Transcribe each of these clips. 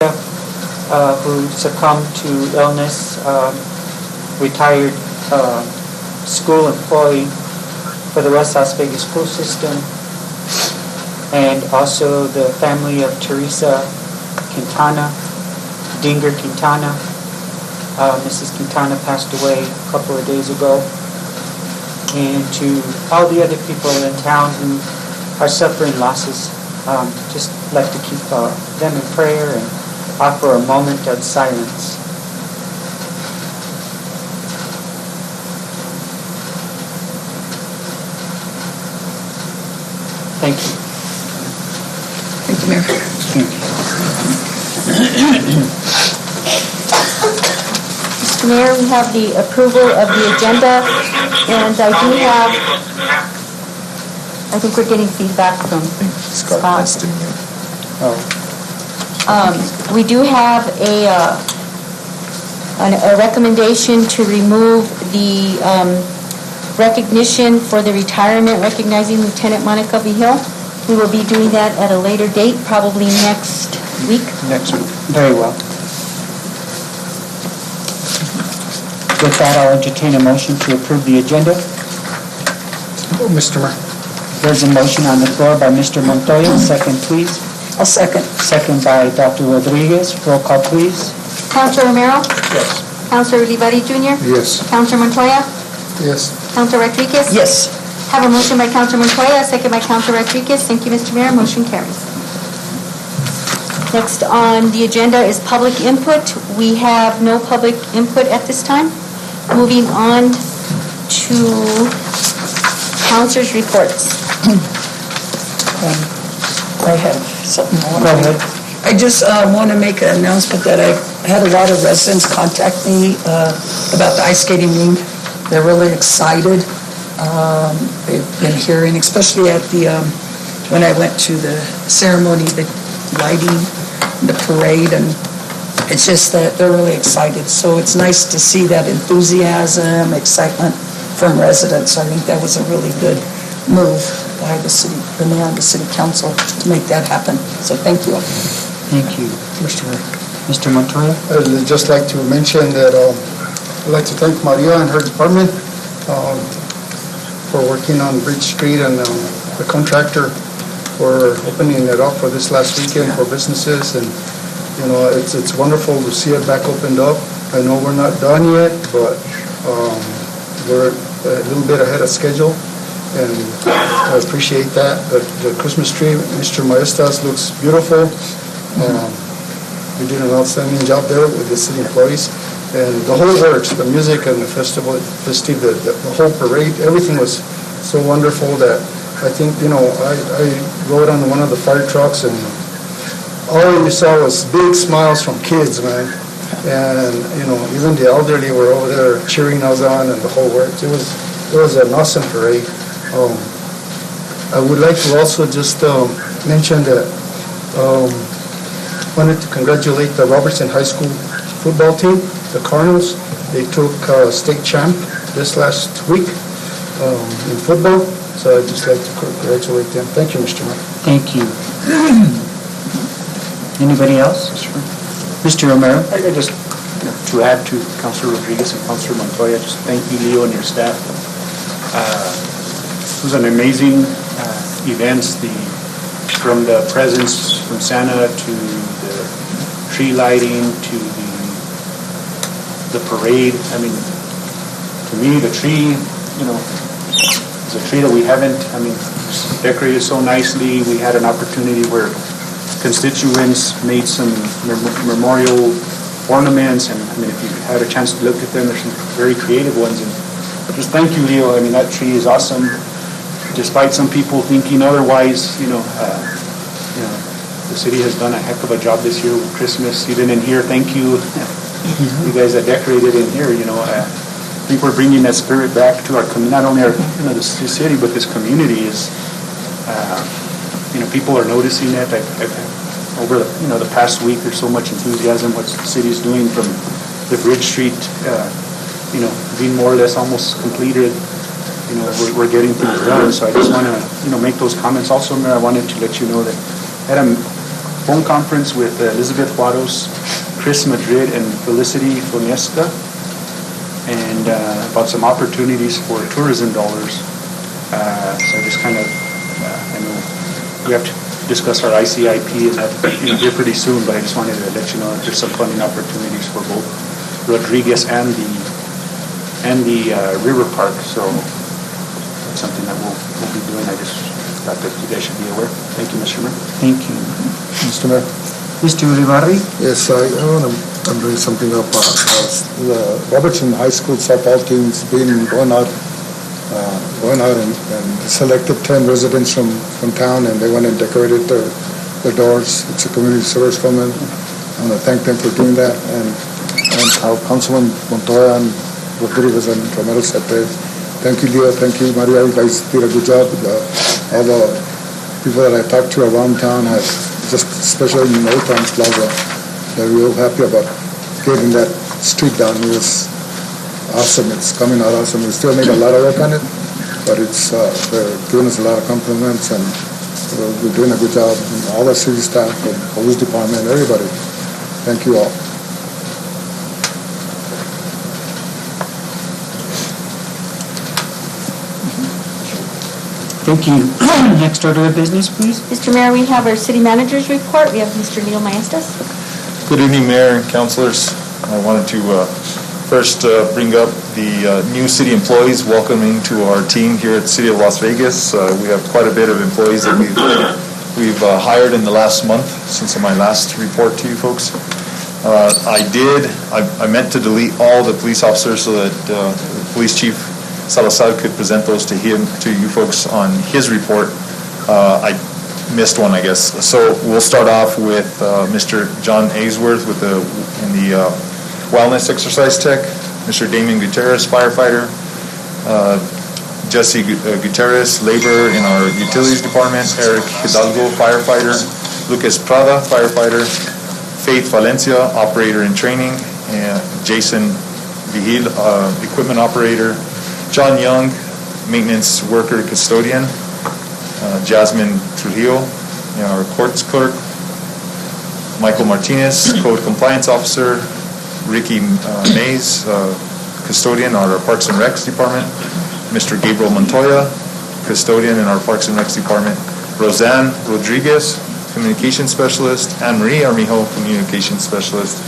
who succumbed to illness, retired school employee for the West Las Vegas school system, and also the family of Teresa Quintana, Dinger Quintana. Mrs. Quintana passed away a couple of days ago. And to all the other people in town who are suffering losses, just like to keep them in prayer and offer a moment of silence. Thank you. Thank you, Mayor. Mr. Mayor, we have the approval of the agenda, and I think we're getting feedback from Scott. We do have a recommendation to remove the recognition for the retirement recognizing Lieutenant Monica Vigil. We will be doing that at a later date, probably next week. Next week. Very well. With that, I'll entertain a motion to approve the agenda. Oh, Mr. Mayor. There's a motion on the floor by Mr. Montoya. Second, please. I'll second. Second by Dr. Rodriguez. Roll call, please. Councilor Romero? Yes. Councilor Ulibarri Jr.? Yes. Councilor Montoya? Yes. Councilor Rodriguez? Yes. Have a motion by Councilor Montoya, second by Councilor Rodriguez. Thank you, Mr. Mayor. Motion carries. Next on the agenda is public input. We have no public input at this time. Moving on to councilors' reports. I have something more. Go ahead. I just want to make an announcement that I had a lot of residents contact me about the ice skating rink. They're really excited. They've been hearing, especially at the when I went to the ceremony, the lighting, the parade, and it's just that they're really excited. So it's nice to see that enthusiasm, excitement from residents. I think that was a really good move by the city, the mayor and the city council to make that happen. So thank you. Thank you. Mr. Mayor. Mr. Montoya? I'd just like to mention that I'd like to thank Maria and her department for working on Bridge Street, and the contractor for opening it up for this last weekend for businesses. And you know, it's wonderful to see it back opened up. I know we're not done yet, but we're a little bit ahead of schedule, and I appreciate that. The Christmas tree, Mr. Maestas, looks beautiful. We did an outstanding job there with the city employees, and the whole works, the music and the festival, the whole parade, everything was so wonderful that I think, you know, I rode on one of the fire trucks, and all you saw was big smiles from kids, man. And, you know, even the elderly were over there cheering us on, and the whole works. It was an awesome parade. I would like to also just mention that wanted to congratulate the Robertson High School football team, the Cardinals. They took state champ this last week in football, so I'd just like to congratulate them. Thank you, Mr. Mayor. Thank you. Anybody else? Mr. Romero? I just, to add to Councilor Rodriguez and Councilor Montoya, just thank you, Leo, and your staff. It was an amazing events, from the presents from Santa to the tree lighting to the parade. I mean, to me, the tree, you know, is a tree that we haven't, decorated so nicely. We had an opportunity where constituents made some memorial ornaments, and if you had a chance to look at them, there's some very creative ones. And just thank you, Leo. That tree is awesome. Despite some people thinking otherwise, the city has done a heck of a job this year with Christmas. Even in here, thank you, you guys that decorated in here. I think we're bringing that spirit back to our community. Not only our, the city, but this community is. People are noticing it. Over the past week, there's so much enthusiasm what the city is doing, from the Bridge Street, being more or less almost completed. We're getting things done. So I just want to, make those comments. Also, Mayor, I wanted to let you know that I had a phone conference with Elizabeth Juarez, Chris Madrid, and Felicity Fonesca, and about some opportunities for tourism dollars. So I just kind of, I know we have to discuss our ICIP and that here pretty soon, but I just wanted to let you know that there's some funding opportunities for both Rodriguez and the River Park. So that's something that we'll be doing. I just thought that you guys should be aware. Thank you, Mr. Mayor. Thank you. Mr. Mayor. Mr. Uribarri? Yes, I'm bringing something up. The Robertson High School softball team's been going out and selected 10 residents from town, and they went and decorated their doors. It's a community service woman. I want to thank them for doing that, and our Councilman Montoya and Rodriguez and Romero said thank you, Leo, thank you, Maria. You guys did a good job. All the people that I talked to around town have, just especially in Old Town Plaza, they're real happy about getting that street down. It was awesome. It's coming out awesome. We still need a lot of work on it, but they're giving us a lot of compliments, and we're doing a good job. And all the city staff, the police department, everybody. Thank you all. Thank you. Next order of business, please. Mr. Mayor, we have our city manager's report. We have Mr. Leo Maestas. Good evening, Mayor and councilors. I wanted to first bring up the new city employees welcoming to our team here at the City of Las Vegas. We have quite a bit of employees that we've hired in the last month since my last report to you folks. I meant to delete all the police officers so that the police chief Salazar could present those to you folks on his report. I missed one, I guess. So we'll start off with Mr. John Ainsworth in the wellness exercise tech, Mr. Damien Gutierrez, firefighter, Jesse Gutierrez, labor in our utilities department, Eric Hidalgo, firefighter, Lucas Prada, firefighter, Faith Valencia, operator in training, and Jason Vigil, equipment operator, John Young, maintenance worker custodian, Jasmine Trujillo, our courts clerk, Michael Martinez, code compliance officer, Ricky Mays, custodian in our Parks and Recs department, Mr. Gabriel Montoya, custodian in our Parks and Recs department, Roseanne Rodriguez, communication specialist, Anne-Marie Armijo, communication specialist,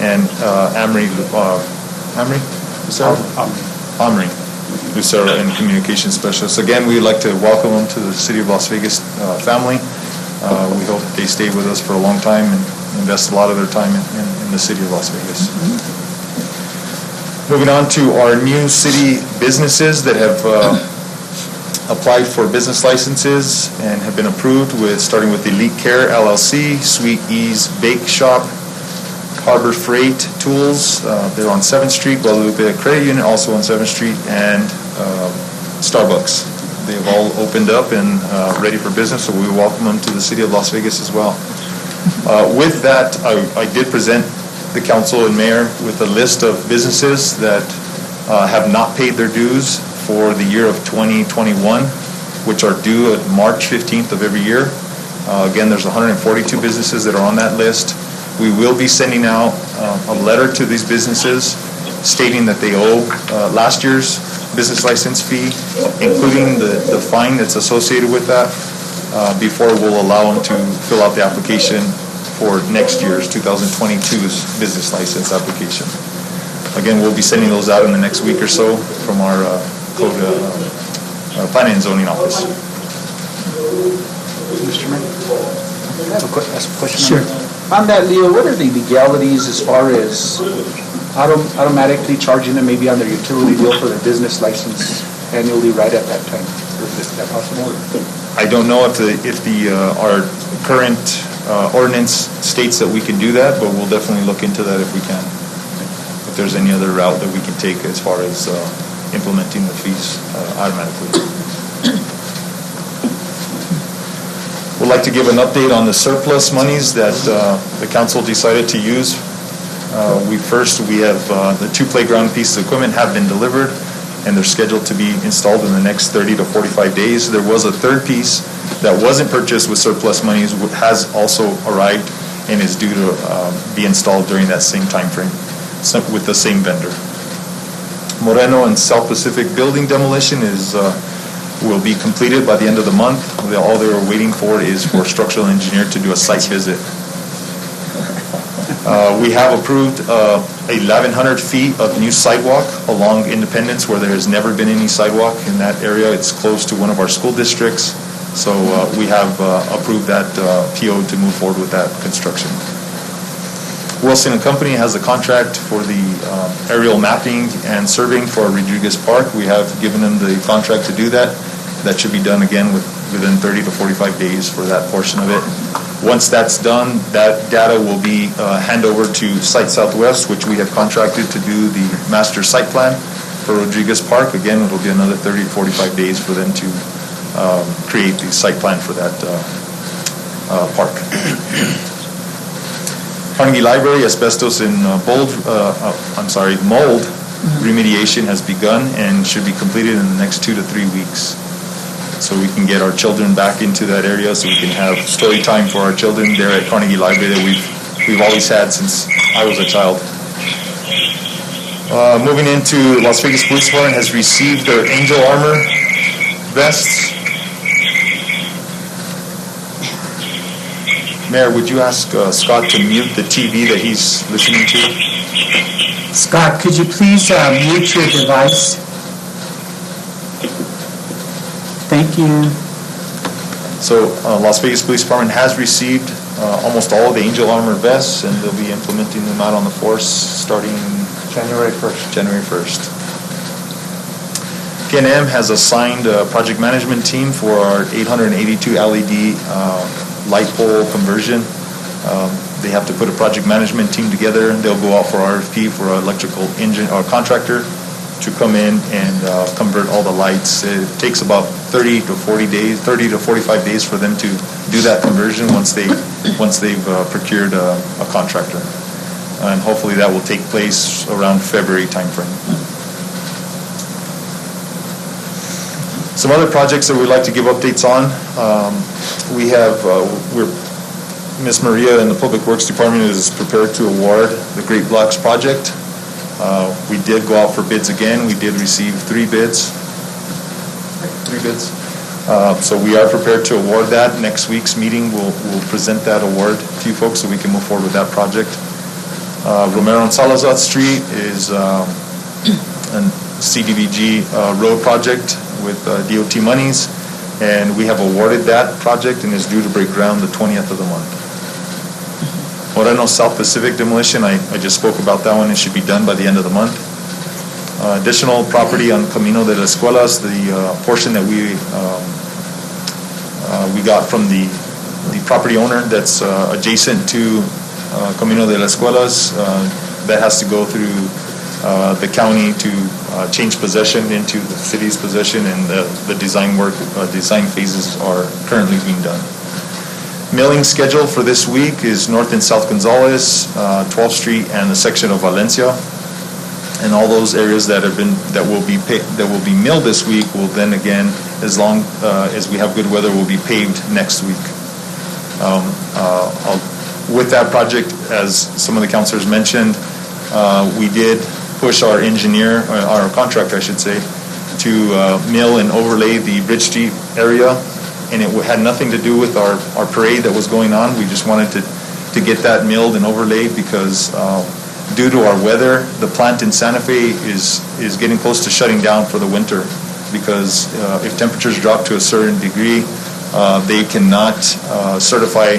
and Amri Lucero, and communication specialist. Again, we would like to welcome them to the City of Las Vegas family. We hope they stay with us for a long time and invest a lot of their time in the City of Las Vegas. Moving on to our new city businesses that have applied for business licenses and have been approved, starting with Elite Care LLC, Sweet Ease Bake Shop, Harbor Freight Tools, they're on 7th Street, Guadalupe Credit Union, also on 7th Street, and Starbucks. They've all opened up and ready for business, so we welcome them to the City of Las Vegas as well. With that, I did present the council and mayor with a list of businesses that have not paid their dues for the year of 2021, which are due at March 15th of every year. Again, there's 142 businesses that are on that list. We will be sending out a letter to these businesses stating that they owe last year's business license fee, including the fine that's associated with that, before we'll allow them to fill out the application for next year's 2022's business license application. Again, we'll be sending those out in the next week or so from our code planning and zoning office. Mr. Mayor, I have a question. Sure. On that, Leo, what are the legalities as far as automatically charging them maybe on their utility bill for their business license annually right at that time? Is that possible? I don't know if our current ordinance states that we can do that, but we'll definitely look into that if we can. If there's any other route that we can take as far as implementing the fees automatically. We'd like to give an update on the surplus monies that the council decided to use. We have the 2 playground pieces of equipment have been delivered, and they're scheduled to be installed in the next 30 to 45 days. There was a third piece that wasn't purchased with surplus monies has also arrived and is due to be installed during that same time frame with the same vendor. Moreno and South Pacific building demolition will be completed by the end of the month. All they were waiting for is for a structural engineer to do a site visit. We have approved 1,100 feet of new sidewalk along Independence where there has never been any sidewalk in that area. It's close to one of our school districts. So we have approved that PO to move forward with that construction. Wilson & Company has a contract for the aerial mapping and surveying for Rodriguez Park. We have given them the contract to do that. That should be done again within 30 to 45 days for that portion of it. Once that's done, that data will be handed over to Site Southwest, which we have contracted to do the master site plan for Rodriguez Park. Again, it will be another 30 to 45 days for them to create the site plan for that park. Carnegie Library, asbestos and mold remediation has begun and should be completed in the next 2 to 3 weeks. So we can get our children back into that area, so we can have story time for our children there at Carnegie Library that we've always had since I was a child. Moving into Las Vegas Police Department has received their Angel Armor vests. Mayor, would you ask Scott to mute the TV that he's listening to? Scott, could you please mute your device? Thank you. So Las Vegas Police Department has received almost all of the Angel Armor vests, and they'll be implementing them out on the force starting January 1st. January 1st. K&M has assigned a project management team for our 882 LED light pole conversion. They have to put a project management team together, and they'll go out for RFP for an electrical engine or contractor to come in and convert all the lights. It takes about 30 to 45 days for them to do that conversion once they've procured a contractor. And hopefully that will take place around February timeframe. Some other projects that we'd like to give updates on. Ms. Maria in the Public Works Department is prepared to award the Great Blocks project. We did go out for bids again. We did receive 3 bids. So we are prepared to award that. Next week's meeting, we'll present that award to you folks so we can move forward with that project. Romero and Salazar Street is a CDBG road project with DOT monies, and we have awarded that project and is due to break ground the 20th of the month. Moreno South Pacific demolition, I just spoke about that one. It should be done by the end of the month. Additional property on Camino de las Cuelas, the portion that we got from the property owner that's adjacent to Camino de las Cuelas, that has to go through the county to change possession into the city's possession, and the design phases are currently being done. Milling schedule for this week is North and South Gonzales, 12th Street, and the section of Valencia. And all those areas that will be milled this week will then again, as long as we have good weather, will be paved next week. With that project, as some of the councilors mentioned, we did push our engineer, our contractor I should say, to mill and overlay the Bridge Street area, and it had nothing to do with our parade that was going on. We just wanted to get that milled and overlaid because due to our weather, the plant in Santa Fe is getting close to shutting down for the winter because if temperatures drop to a certain degree, they cannot certify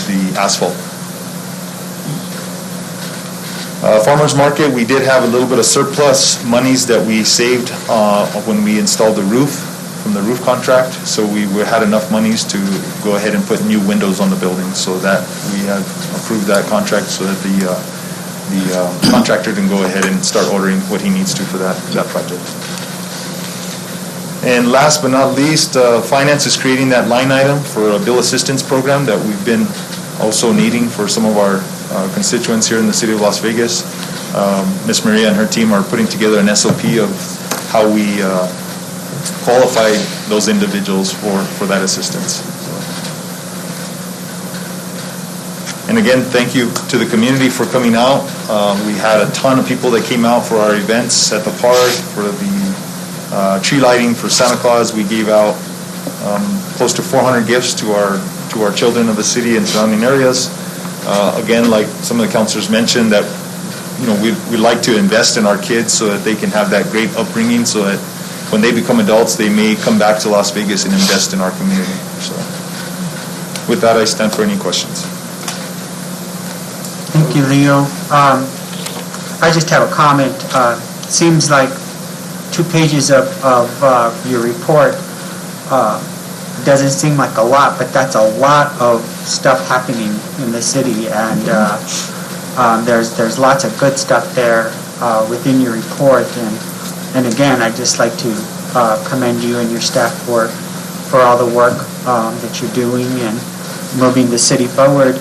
the asphalt. Farmers Market, we did have a little bit of surplus monies that we saved when we installed the roof from the roof contract, so we had enough monies to go ahead and put new windows on the building, so that we have approved that contract so that the contractor can go ahead and start ordering what he needs to for that project. And last but not least, finance is creating that line item for a bill assistance program that we've been also needing for some of our constituents here in the city of Las Vegas. Ms. Maria and her team are putting together an SOP of how we qualify those individuals for that assistance. And again, thank you to the community for coming out. We had a ton of people that came out for our events at the park, for the tree lighting for Santa Claus. We gave out close to 400 gifts to our children of the city and surrounding areas. Again, like some of the counselors mentioned, that we like to invest in our kids so that they can have that great upbringing, so that when they become adults, they may come back to Las Vegas and invest in our community. So, with that, I stand for any questions. Thank you, Leo. I just have a comment. Seems like 2 pages of your report doesn't seem like a lot, but that's a lot of stuff happening in the city, and there's lots of good stuff there within your report. And again, I'd just like to commend you and your staff for all the work that you're doing and moving the city forward.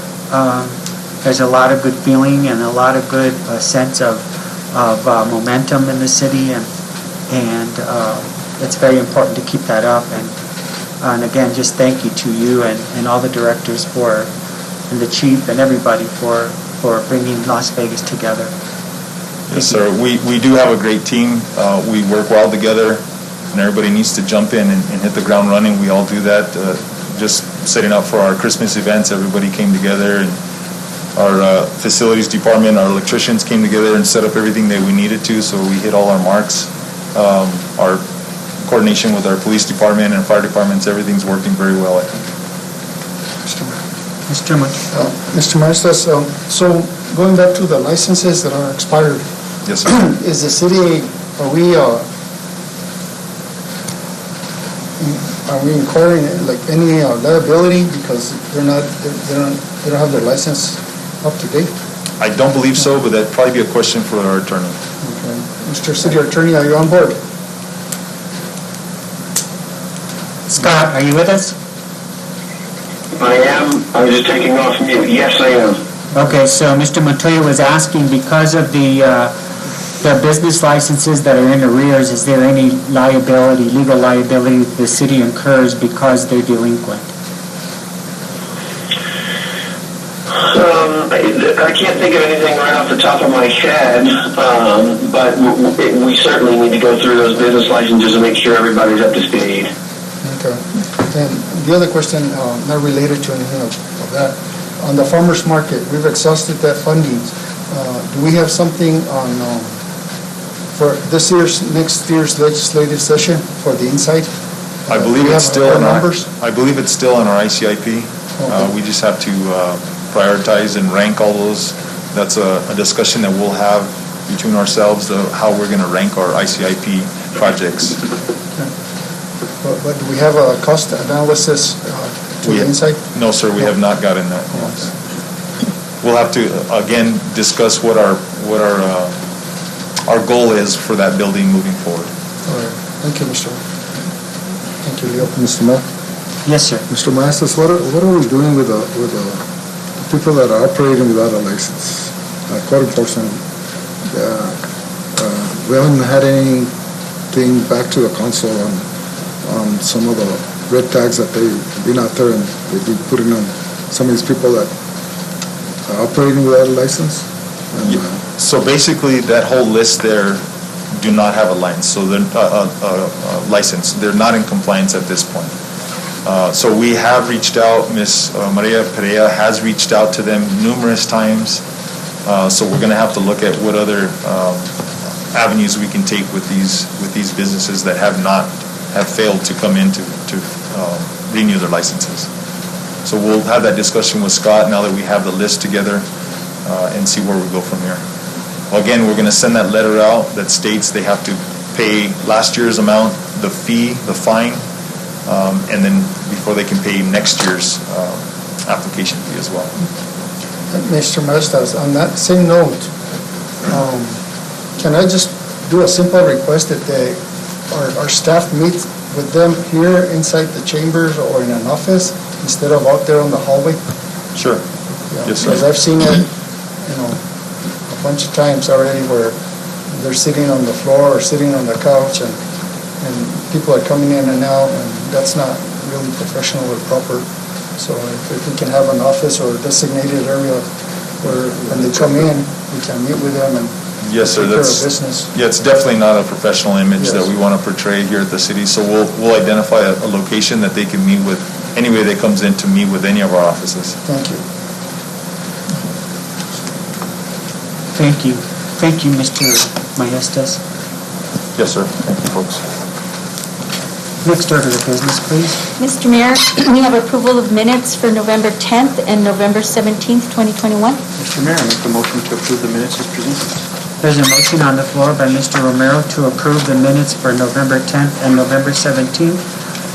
There's a lot of good feeling and a lot of good sense of momentum in the city, and it's very important to keep that up. And again, just thank you to you and all the directors and the chief and everybody for bringing Las Vegas together. Yes, sir. We do have a great team. We work well together, and everybody needs to jump in and hit the ground running. We all do that. Just setting up for our Christmas events, everybody came together, and our facilities department, our electricians came together and set up everything that we needed to, so we hit all our marks. Our coordination with our police department and fire departments, everything's working very well, I think. Mr. Maestas, so going back to the licenses that are expired, yes, sir. is the city, are we incurring like any liability because they don't have their license up to date? I don't believe so, but that'd probably be a question for our attorney. Okay. Mr. City Attorney, are you on board? Scott, are you with us? I am. I was just taking off mute. Yes, I am. Okay, so Mr. Montoya was asking, because of the business licenses that are in arrears, is there any liability, legal liability the city incurs because they're delinquent? I can't think of anything right off the top of my head, but we certainly need to go through those business licenses and make sure everybody's up to speed. Okay. And the other question, not related to anything of that, on the farmers market, we've exhausted that funding. Do we have something on for next year's legislative session for the inside? I believe it's still in our numbers. I believe it's still in our ICIP. Okay. We just have to prioritize and rank all those. That's a discussion that we'll have between ourselves, how we're going to rank our ICIP projects. But do we have a cost analysis to the inside? No, sir, we have not gotten that. We'll have to again discuss what our goal is for that building moving forward. All right. Thank you, Mr. Thank you, Leo. Mr. Mayor? Yes, sir. Mr. Maestas, what are we doing with the people that are operating without a license? Code enforcement. We haven't had anything back to the council on some of the red tags that they've been out there and they've been putting on some of these people that are operating without a license. And, so basically, that whole list there do not have a license. So they're license. They're not in compliance at this point. So we have reached out. Ms. Maria Perea has reached out to them numerous times. So we're going to have to look at what other avenues we can take with these businesses that have failed to come in to renew their licenses. So we'll have that discussion with Scott now that we have the list together and see where we go from here. Again, we're going to send that letter out that states they have to pay last year's amount, the fee, the fine, and then before they can pay next year's application fee as well. Mr. Maestas, on that same note, can I just do a simple request that our staff meet with them here inside the chambers or in an office instead of out there on the hallway? Sure. Yeah, Yes, sir. because I've seen it, a bunch of times already where they're sitting on the floor or sitting on the couch, and and people are coming in and out, and that's not really professional or proper. So if we can have an office or a designated area where when they come in, we can meet with them and Yes, sir. take care of That's, business. yeah, it's definitely not a professional image that Yes. we want to portray here at the city. So we'll identify a location that they can meet with, anybody that comes in to meet with any of our offices. Thank you. Thank you. Thank you, Mr. Maestas. Yes, sir. Thank you, folks. Next order of business, please. Mr. Mayor, we have approval of minutes for November 10th and November 17th, 2021. Mr. Mayor, I make the motion to approve the minutes as presented. There's a motion on the floor by Mr. Romero to approve the minutes for November 10th and November 17th.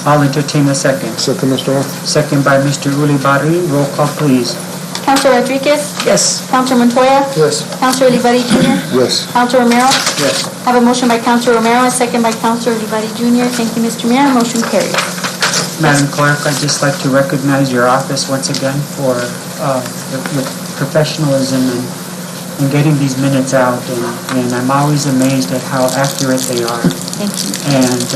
I'll entertain a second. Second, Mr. Mayor. Second by Mr. Ulibarri. Roll call, please. Councilor Rodriguez? Yes. Councilor Montoya? Yes. Councilor Olivari Jr.? Yes. Councilor Romero? Yes. I have a motion by Councilor Romero, a second by Councilor Olivari Jr. Thank you, Mr. Mayor. Motion carries. Madam Clerk, I'd just like to recognize your office once again for your professionalism in getting these minutes out, and I'm always amazed at how accurate they are. Thank you. And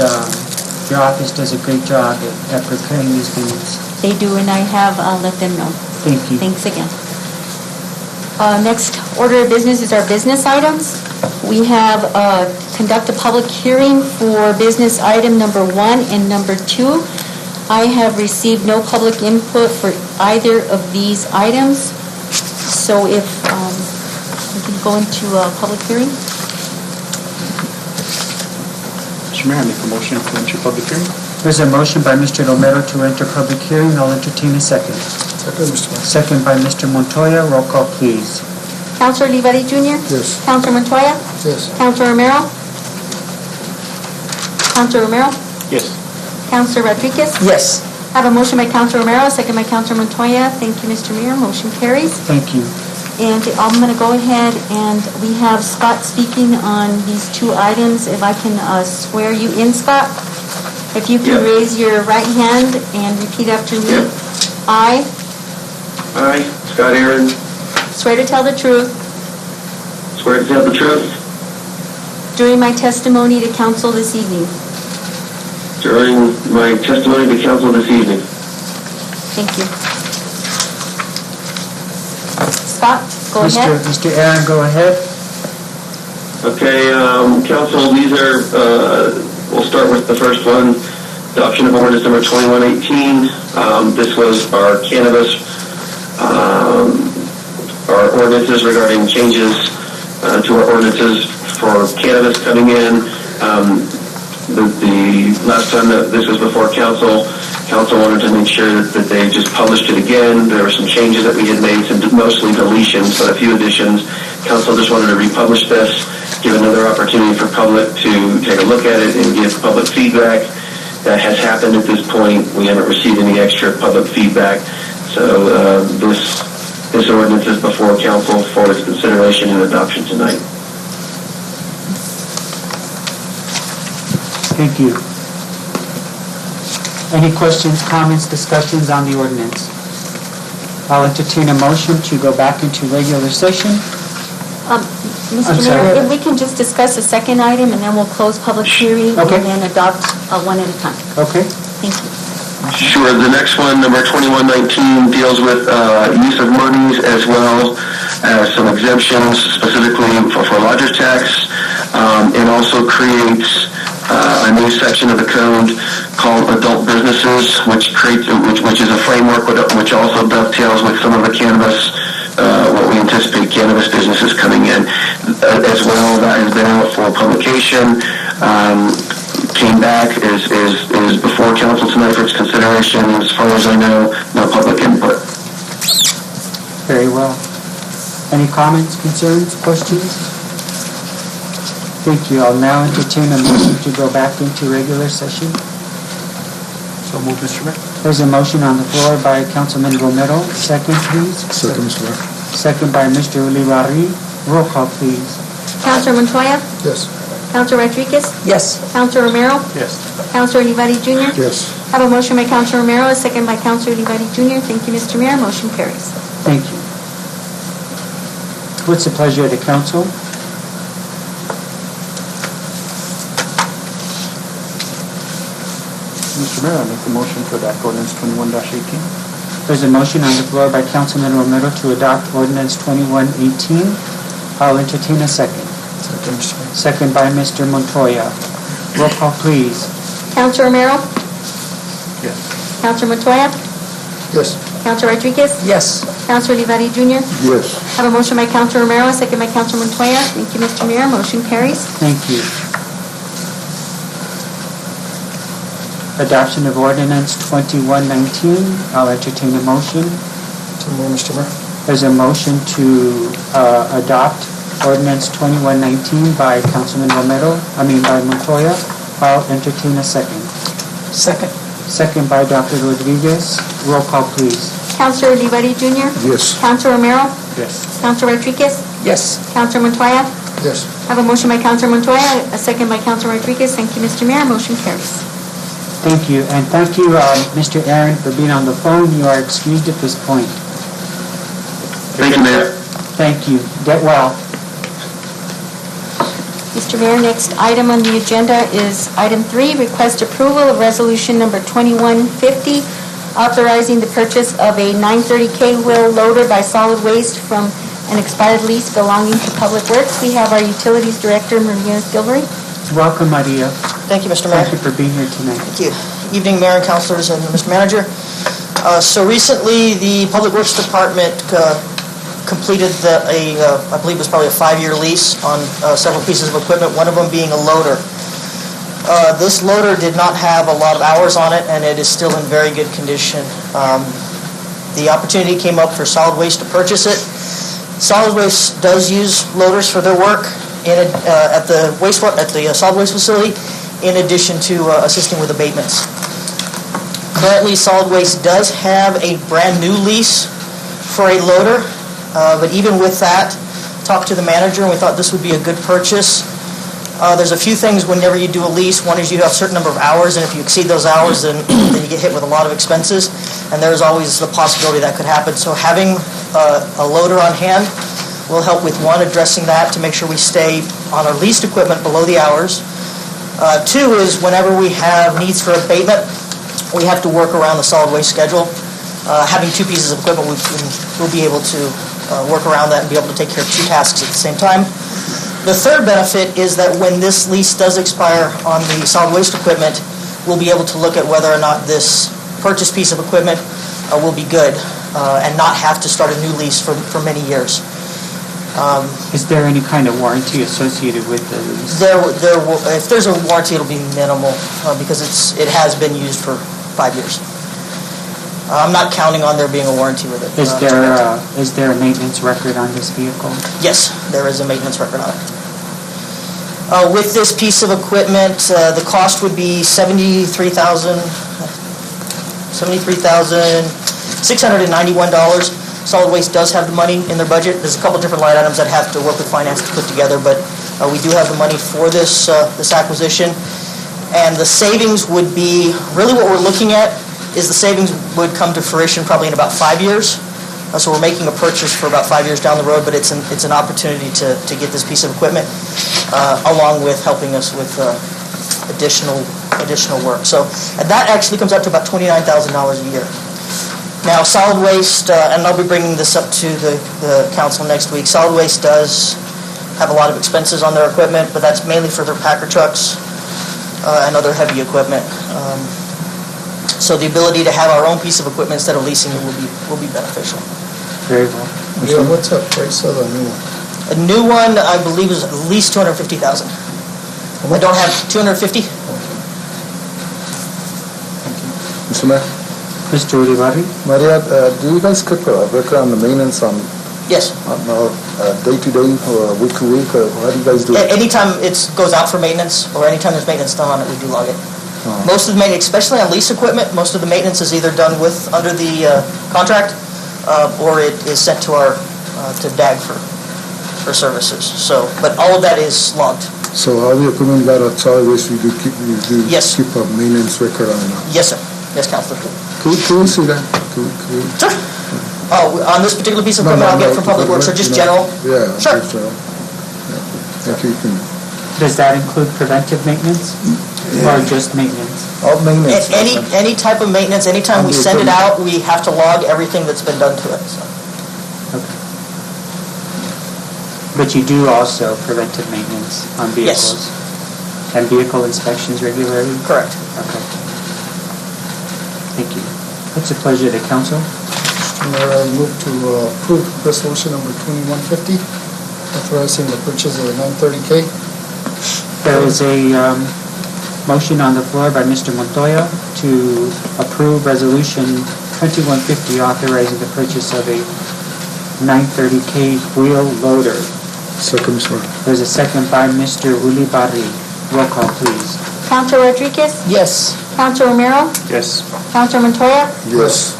your office does a great job at preparing these minutes. They do, and I have let them know. Thank you. Thanks again. Next order of business is our business items. We have conduct a public hearing for business item number 1 and number 2. I have received no public input for either of these items. So if we can go into a public hearing. Mr. Mayor, I make the motion to enter public hearing. There's a motion by Mr. Romero to enter public hearing. I'll entertain a second. Second, Mr. Mayor. Second by Mr. Montoya. Roll call, please. Councilor Olivari Jr.? Yes. Councilor Montoya? Yes. Councilor Romero? Councilor Romero? Yes. Councilor Rodriguez? Yes. I have a motion by Councilor Romero, a second by Councilor Montoya. Thank you, Mr. Mayor. Motion carries. Thank you. And I'm going to go ahead, and we have Scott speaking on these two items. If I can swear you in, Scott? If you can Yep. raise your right hand and repeat after me. Yep. I I, Scott Aaron, swear to tell the truth swear to tell the truth during my testimony to council this evening. during my testimony to council this evening. Thank you. Scott, go ahead. Mr. Aaron, go ahead. Okay, council, these are, we'll start with the first one, adoption of ordinance number 2118. This was our cannabis, our ordinances regarding changes to our ordinances for cannabis coming in. The last time that this was before council wanted to make sure that they just published it again. There were some changes that we had made, some mostly deletions, but a few additions. Council just wanted to republish this, give another opportunity for public to take a look at it and give public feedback. That has happened at this point. We haven't received any extra public feedback. So this ordinance is before council for its consideration and adoption tonight. Thank you. Any questions, comments, discussions on the ordinance? I'll entertain a motion to go back into regular session. Mr. I'm sorry. Mayor, if we can just discuss the second item, and then we'll close public hearing Okay. and then adopt one at a time. Okay? Thank you. Sure. The next one, number 2119, deals with use of monies as well as some exemptions specifically for lodger's tax, and also creates a new section of the code called adult businesses, which is a framework which also dovetails with some of the cannabis, what we anticipate cannabis businesses coming in as well. That has been out for publication. Came back, is before council tonight for its consideration. As far as I know, no public input. Very well. Any comments, concerns, questions? Thank you. I'll now entertain a motion to go back into regular session. So moved, Mr. Mayor. There's a motion on the floor by Councilman Romero. Second, please. Second, Mr. Mayor. Second by Mr. Ulibarri. Roll call, please. Councilor Montoya? Yes. Councilor Rodriguez? Yes. Councilor Romero? Yes. Councilor Olivari Jr.? Yes. I have a motion by Councilor Romero, a second by Councilor Olivari Jr. Thank you, Mr. Mayor. Motion carries. Thank you. What's the pleasure of the council? Mr. Mayor, I make the motion to adopt ordinance 21-18. There's a motion on the floor by Councilman Romero to adopt ordinance 2118. I'll entertain a second. Second, Mr. Mayor. Second by Mr. Montoya. Roll call, please. Counselor Romero? Yes. Counselor Montoya? Yes. Counselor Rodriguez? Yes. Counselor Olivari Jr.? Yes. Have a motion by Counselor Romero, a second by Counselor Montoya. Thank you, Mr. Mayor. Motion carries. Thank you. Adoption of ordinance 2119. I'll entertain a motion. So move, Mr. Mayor. There's a motion to adopt ordinance 2119 by Councilman by Montoya. I'll entertain a second. Second. Second by Dr. Rodriguez. Roll call, please. Counselor Olivari Jr.? Yes. Counselor Romero? Yes. Counselor Rodriguez? Yes. Counselor Montoya? Yes. Have a motion by Counselor Montoya, a second by Counselor Rodriguez. Thank you, Mr. Mayor. Motion carries. Thank you. And thank you, Mr. Aaron, for being on the phone. You are excused at this point. Thank you, Mayor. Thank you. Get well. Mr. Mayor, next item on the agenda is item 3, request approval of resolution number 2150, authorizing the purchase of a 930K wheel loader by solid waste from an expired lease belonging to Public Works. We have our Utilities Director, Maria Gilvery. Welcome, Maria. Thank you, Mr. Mayor. Thank you for being here tonight. Thank you. Evening, Mayor and Councilors and Mr. Manager. So recently, the Public Works Department completed I believe it was probably a 5-year lease on several pieces of equipment, one of them being a loader. This loader did not have a lot of hours on it, and it is still in very good condition. The opportunity came up for solid waste to purchase it. Solid waste does use loaders for their work at the solid waste facility, in addition to assisting with abatements. Currently, solid waste does have a brand new lease for a loader, but even with that, talked to the manager and we thought this would be a good purchase. There's a few things whenever you do a lease. One is you have a certain number of hours, and if you exceed those hours, then you get hit with a lot of expenses, and there's always the possibility that could happen. So having a loader on hand will help with, one, addressing that to make sure we stay on our leased equipment below the hours. Two is whenever we have needs for abatement, we have to work around the solid waste schedule. Having 2 pieces of equipment, we'll be able to work around that and be able to take care of 2 tasks at the same time. The third benefit is that when this lease does expire on the solid waste equipment, we'll be able to look at whether or not this purchased piece of equipment will be good and not have to start a new lease for many years. Is there any kind of warranty associated with the lease? If there's a warranty, it'll be minimal because it has been used for 5 years. I'm not counting on there being a warranty with it. Is there a maintenance record on this vehicle? Yes, there is a maintenance record on it. With this piece of equipment, the cost would be $73,691. Solid Waste does have the money in their budget. There's a couple different line items that have to work with finance to put together, but we do have the money for this acquisition. And the savings would be, really what we're looking at is the savings would come to fruition probably in about 5 years. So we're making a purchase for about 5 years down the road, but it's an opportunity to get this piece of equipment along with helping us with additional work. So that actually comes out to about $29,000 a year. Now, Solid Waste, and I'll be bringing this up to the council next week, Solid Waste does have a lot of expenses on their equipment, but that's mainly for their packer trucks and other heavy equipment. So the ability to have our own piece of equipment instead of leasing it will be beneficial. Very well. Yeah, what's the price of the new one? A new one, I believe, is at least $250,000. I don't have 250. Mr. Mayor? Mr. Olivari? Maria, do you guys keep a record on the maintenance on Yes. day-to-day or week-to-week? How do you guys do it? Anytime it goes out for maintenance or anytime there's maintenance done on it, we do log it. Most of the maintenance, especially on lease equipment, most of the maintenance is either done under the contract or it is sent to to DAG for services. So, but all of that is logged. So all the equipment you got at solid waste, you do Yes. keep a maintenance record on it? Yes, sir. Yes, Councilor. Can we see that? Can we? Sure. Oh, on this particular piece of equipment, I'll get from Public Works, or just general? Yeah. Sure. Just general. Yeah. Thank you. Does that include preventive maintenance or just maintenance? All maintenance. Any type of maintenance, anytime we send it out, we have to log everything that's been done to it, so. Okay. But you do also preventive maintenance on vehicles? Yes. And vehicle inspections regularly? Correct. Okay. Thank you. What's the pleasure of the council? Mayor, I move to approve resolution number 2150, authorizing the purchase of a 930K. There is a motion on the floor by Mr. Montoya to approve resolution 2150 authorizing the purchase of a 930K wheel loader. Second, Mr. Mayor. There's a second by Mr. Ulibarri. Roll call, please. Counselor Rodriguez? Yes. Counselor Romero? Yes. Counselor Montoya? Yes.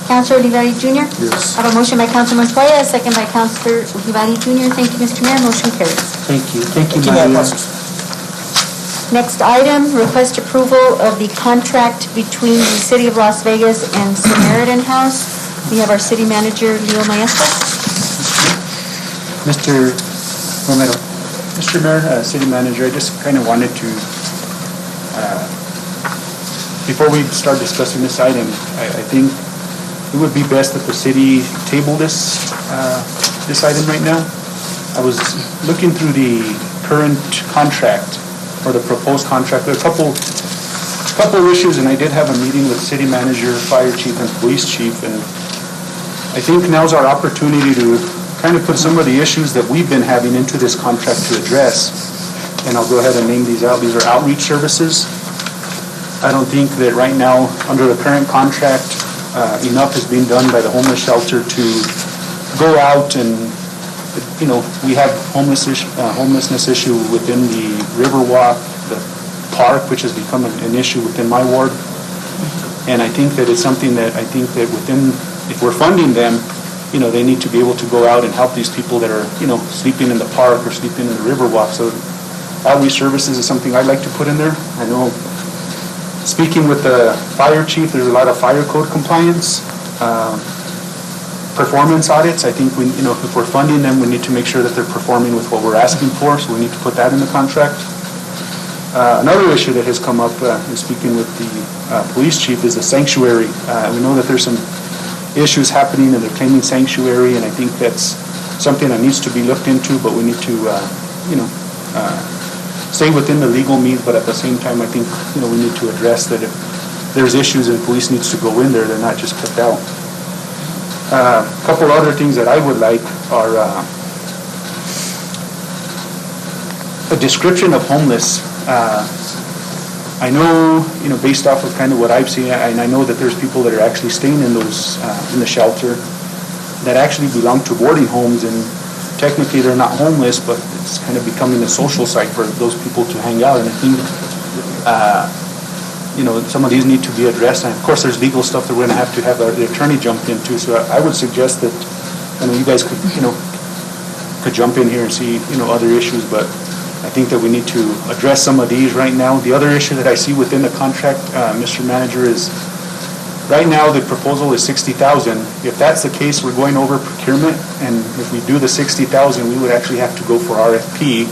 Counselor Olivari Jr.? Yes. I have a motion by Counselor Montoya, a second by Counselor Olivari Jr. Thank you, Mr. Mayor. Motion carries. Thank you. Thank you, Thank you, Madam Maria. President. Next item, request approval of the contract between the City of Las Vegas and Samaritan House. We have our city manager, Leo Maestra. Mr. Romero. Mr. Mayor, City Manager, I just kind of wanted to, before we start discussing this item, I think it would be best that the city table this item right now. I was looking through the current contract, or the proposed contract. There are a couple issues, and I did have a meeting with City Manager, Fire Chief, and Police Chief, and I think now's our opportunity to kind of put some of the issues that we've been having into this contract to address. And I'll go ahead and name these out. These are outreach services. I don't think that right now, under the current contract, enough is being done by the homeless shelter to go out and, you know, we have homelessness issue within the Riverwalk, the park, which has become an issue within my ward. And I think that it's something that I think that within, if we're funding them, you know, they need to be able to go out and help these people that are, you know, sleeping in the park or sleeping in the Riverwalk. So outreach services is something I'd like to put in there. I know, speaking with the fire chief, there's a lot of fire code compliance, performance audits. I think we, you know, if we're funding them, we need to make sure that they're performing with what we're asking for, so we need to put that in the contract. Another issue that has come up in speaking with the police chief is the sanctuary. We know that there's some issues happening and they're claiming sanctuary, and I think that's something that needs to be looked into, but we need to, you know, stay within the legal means, but at the same time, I think, you know, we need to address that if there's issues and police needs to go in there, they're not just kept out. A couple other things that I would like are a description of homeless. I know, you know, based off of kind of what I've seen, and I know that there's people that are actually staying in those, in the shelter that actually belong to boarding homes, and technically they're not homeless, but it's kind of becoming a social site for those people to hang out. And I think, you know, some of these need to be addressed. And of course, there's legal stuff that we're going to have the attorney jump into. So I would suggest that, I know you guys could, you know, could jump in here and see, you know, other issues, but I think that we need to address some of these right now. The other issue that I see within the contract, Mr. Manager, is right now the proposal is $60,000. If that's the case, we're going over procurement, and if we do the $60,000, we would actually have to go for RFP,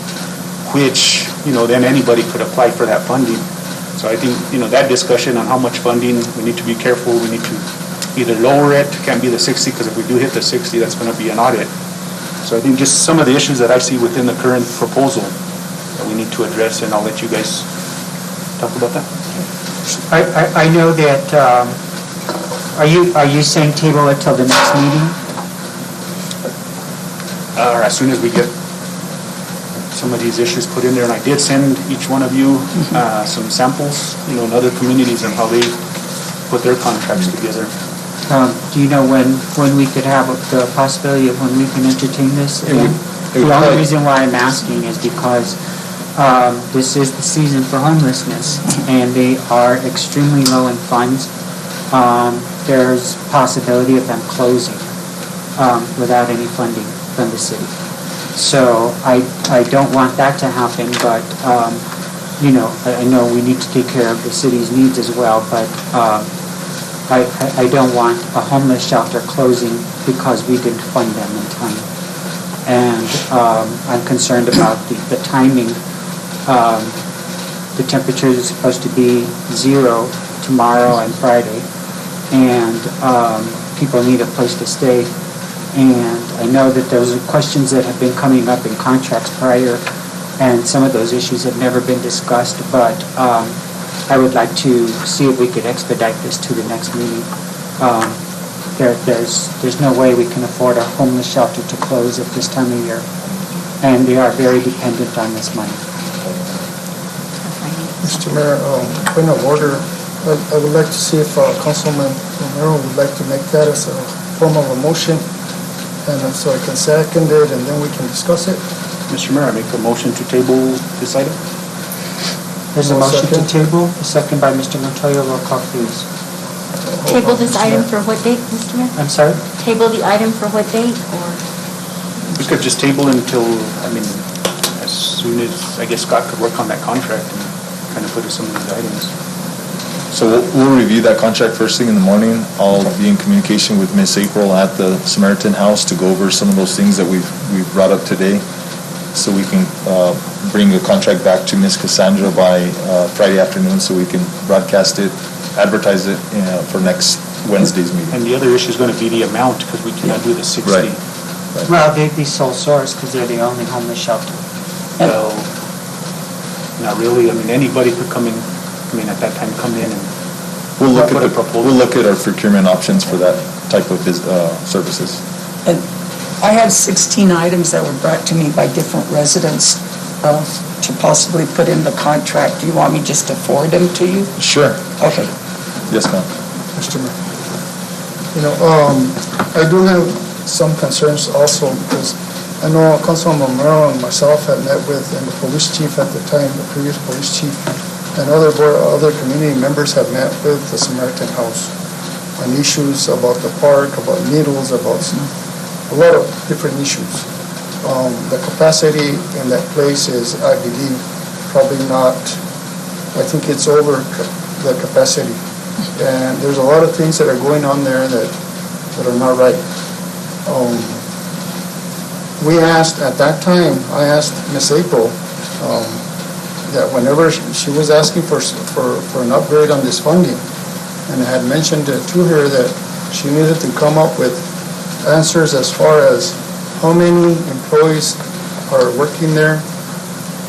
which, you know, then anybody could apply for that funding. So I think, you know, that discussion on how much funding, we need to be careful. We need to either lower it, can't be the 60, because if we do hit the 60, that's going to be an audit. So I think just some of the issues that I see within the current proposal that we need to address, and I'll let you guys talk about that. I know that, are you saying table it till the next meeting? Or as soon as we get some of these issues put in there, and I did send each one of you some samples, you know, in other communities and how they put their contracts together. Do you know when we could have the possibility of when we can entertain this again? The only reason why I'm asking is because this is the season for homelessness, and they are extremely low in funds. There's possibility of them closing without any funding from the city. So I don't want that to happen, but you know, I know we need to take care of the city's needs as well, but I don't want a homeless shelter closing because we didn't fund them in time. And I'm concerned about the timing The temperatures are supposed to be 0 tomorrow and Friday, and people need a place to stay. And I know that those are questions that have been coming up in contracts prior, and some of those issues have never been discussed, but I would like to see if we could expedite this to the next meeting. There's no way we can afford our homeless shelter to close at this time of year, and they are very dependent on this money. Mr. Mayor, point of order, I would like to see if Councilman Romero would like to make that as a form of a motion, and so I can second it, and then we can discuss it. Mr. Mayor, I make a motion to table this item. There's a I'll motion to second. table, a second by Mr. Montoya. Roll call, please. Table this item for what date, Mr. Mayor? I'm sorry? Table the item for what date, or? We could just table until, as soon as, I guess Scott could work on that contract and kind of put in some of these items. So we'll review that contract first thing in the morning. I'll be in communication with Miss April at the Samaritan House to go over some of those things that we've brought up today, so we can bring a contract back to Miss Cassandra by Friday afternoon, so we can broadcast it, advertise it for next Wednesday's meeting. And the other issue is going to be the amount, because we cannot do the 60. Right. Well, they'd be sole source because they're the only homeless shelter. So, not really, anybody could come in, at that time, come in and We'll look put a at proposal. we'll look at our procurement options for that type of services. And I had 16 items that were brought to me by different residents to possibly put in the contract. Do you want me just to forward them to you? Sure. Okay. Yes, ma'am. Mr. Mayor. I do have some concerns also, because I know Councilman Romero and myself had met with, and the police chief at the time, the previous police chief, and other community members have met with the Samaritan House on issues about the park, about needles, about a lot of different issues. The capacity in that place is, I believe, probably not, I think it's over the capacity. And there's a lot of things that are going on there that are not right. We asked, at that time, I asked Miss April, that whenever she was asking for an upgrade on this funding, and I had mentioned to her that she needed to come up with answers as far as how many employees are working there,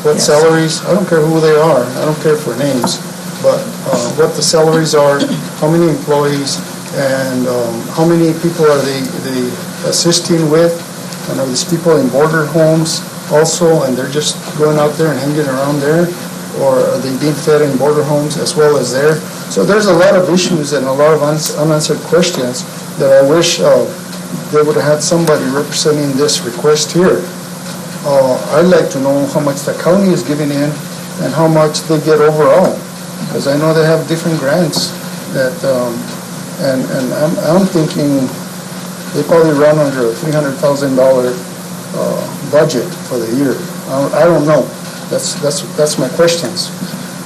what Yes. salaries, I don't care who they are, I don't care for names, but what the salaries are, how many employees, and how many people are they assisting with, and are these people in border homes also, and they're just going out there and hanging around there, or are they being fed in border homes as well as there? So there's a lot of issues and a lot of unanswered questions that I wish they would have had somebody representing this request here. I'd like to know how much the county is giving in and how much they get overall, because I know they have different grants that, and I'm thinking they probably run under a $300,000 budget for the year. I don't know. That's my questions.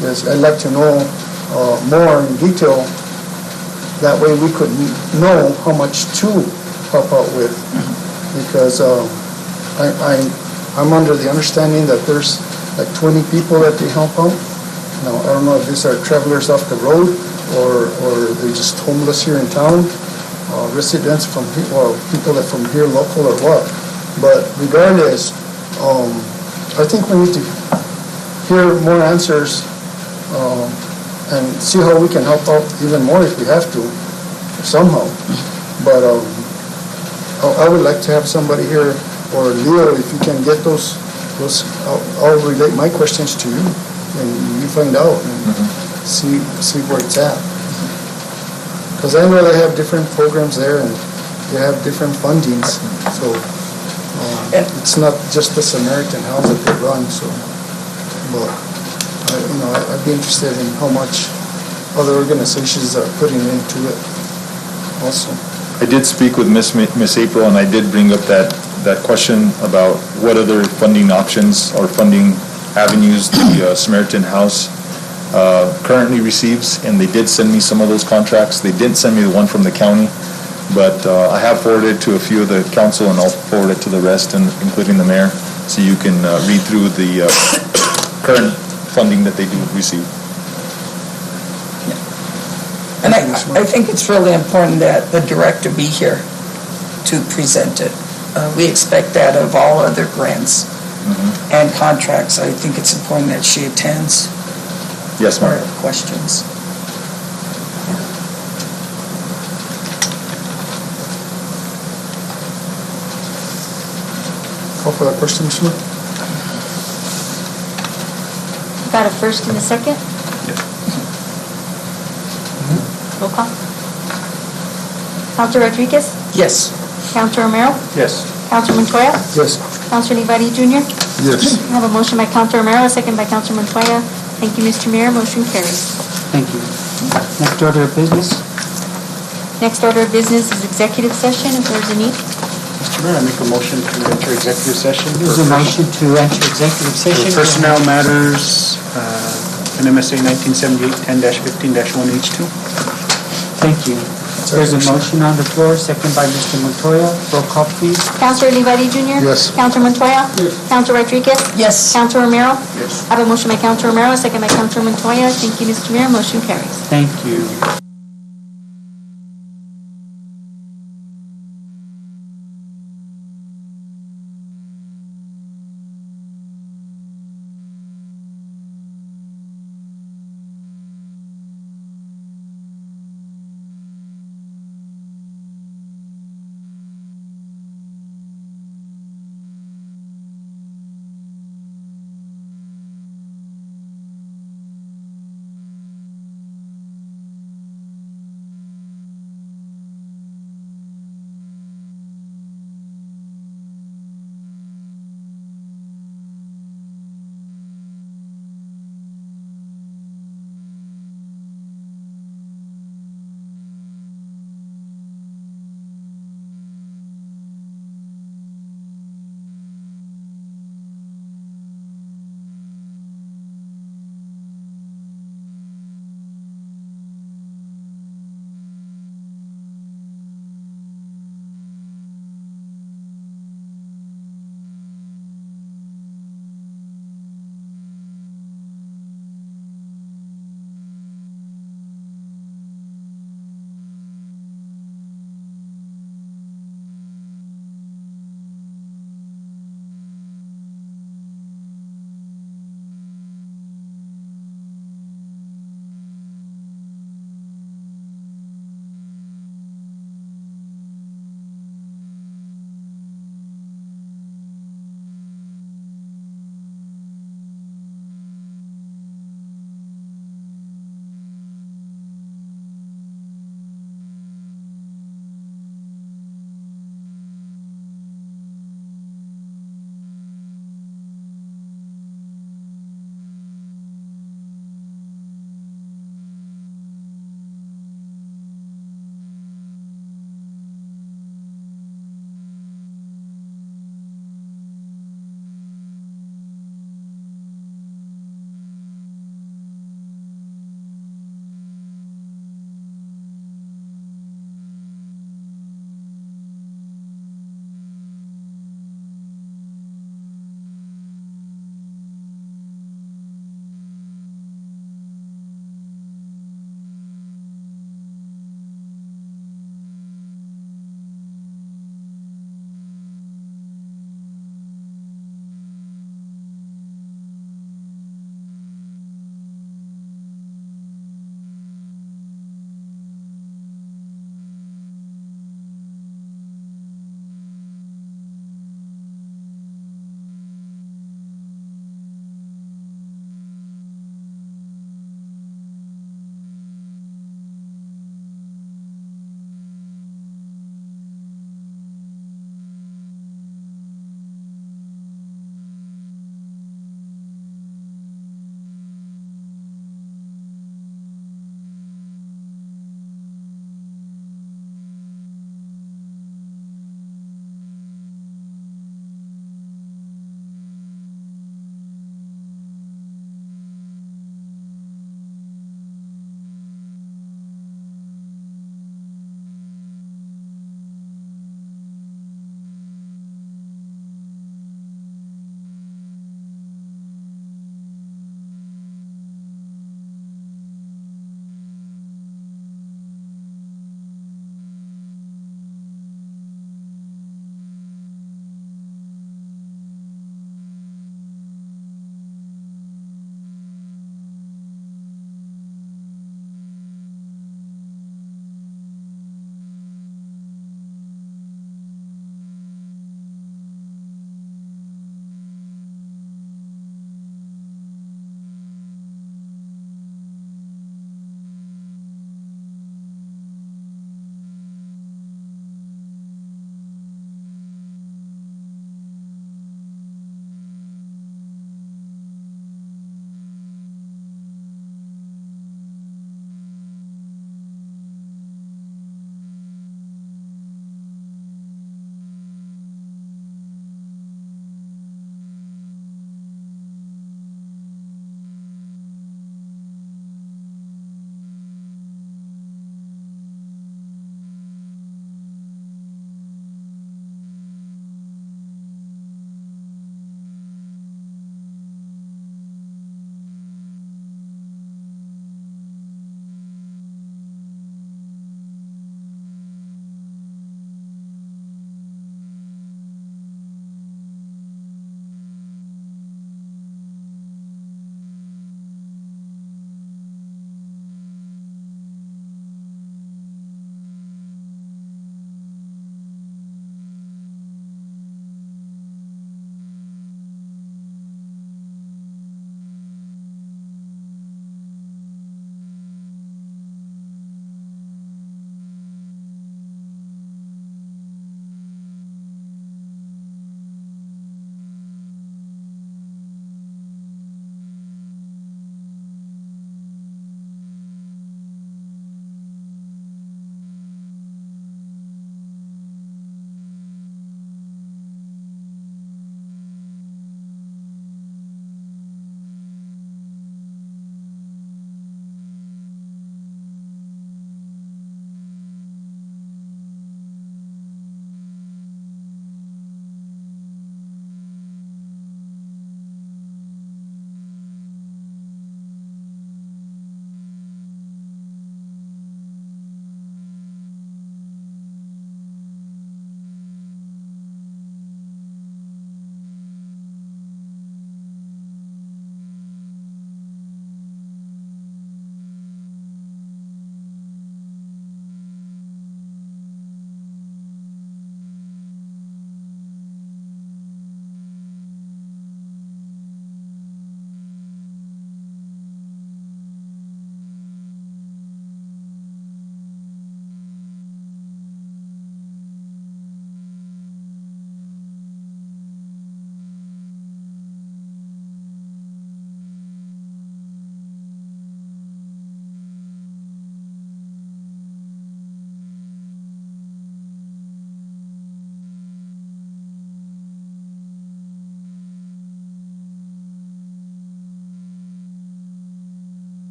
Yes, I'd like to know more in detail. That way we could know how much to help out with, because I'm under the understanding that there's like 20 people that they help out. Now, I don't know if these are travelers off the road or they're just homeless here in town, residents from here, or people that from here local or what. But regardless, I think we need to hear more answers and see how we can help out even more if we have to, somehow. But I would like to have somebody here, or Leo, if you can get those. I'll relate my questions to you, and you find out and see where it's at. Because I know they have different programs there, and they have different fundings, so it's not just the Samaritan House that they run. So, but I'd be interested in how much other organizations are putting into it also. I did speak with Miss April, and I did bring up that question about what other funding options or funding avenues the Samaritan House currently receives, and they did send me some of those contracts. They didn't send me the one from the county, but I have forwarded to a few of the council, and I'll forward it to the rest, including the mayor, so you can read through the current funding that they do receive. And I think it's really important that the director be here to present it. We expect that of all other grants and contracts. I think it's important that she attends Yes, for ma'am. questions. Call for that question, Mr. Mayor. Got a first and a second? Roll call. Counselor Rodriguez? Yes. Counselor Romero? Yes. Counselor Montoya? Yes. Counselor Leopardi Jr.? Yes. I have a motion by Counselor Romero, a second by Counselor Montoya. Thank you, Mr. Mayor. Motion carries. Thank you. Next order of business. Next order of business is executive session, if there's a need. Mr. Mayor, I make a motion to enter executive session. There's a motion to enter executive session. For personnel matters, NMSA 1978-10-15-1H2. Thank you. There's a motion on the floor, second by Mr. Montoya. Roll call, please. Counselor Leopardi Jr.? Yes. Counselor Montoya? Yes. Counselor Rodriguez? Yes. Counselor Romero? Yes. I have a motion by Counselor Romero, a second by Counselor Montoya. Thank you, Mr. Mayor. Motion carries. Thank you.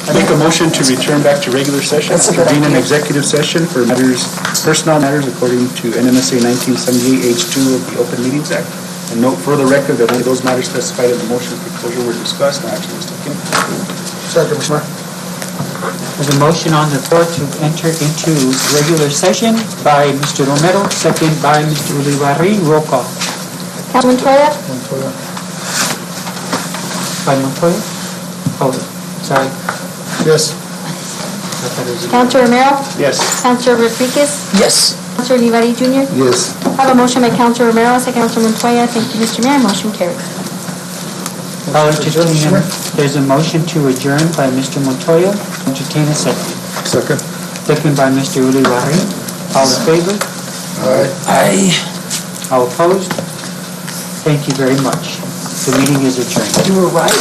I make a motion to return back to regular session, That's a good convene an idea. executive session for matters, personnel matters according to NMSA 1978 H2 of the Open Meetings Act. And note for the record that only those matters specified in the motion for closure were discussed, no action was taken. Second, Mr. Mayor. There's a motion on the floor to enter into regular session by Mr. Romero, second by Mr. Ulibarri. Roll call. Councilman Toya? Montoya. By Montoya? Oh, sorry. Yes. I thought it was a- Councilor Romero? Yes. Councilor Rodriguez? Yes. Councilor Olivari Jr.? Yes. I have a motion by Councilor Romero, second Councilor Montoya. Thank you, Mr. Mayor. Motion carries. I'll entertain there's a motion to adjourn by Mr. Montoya. Entertain a second. Second. Second by Mr. Ulibarri. All in favor? All opposed? Thank you very much. The meeting is adjourned. You were right.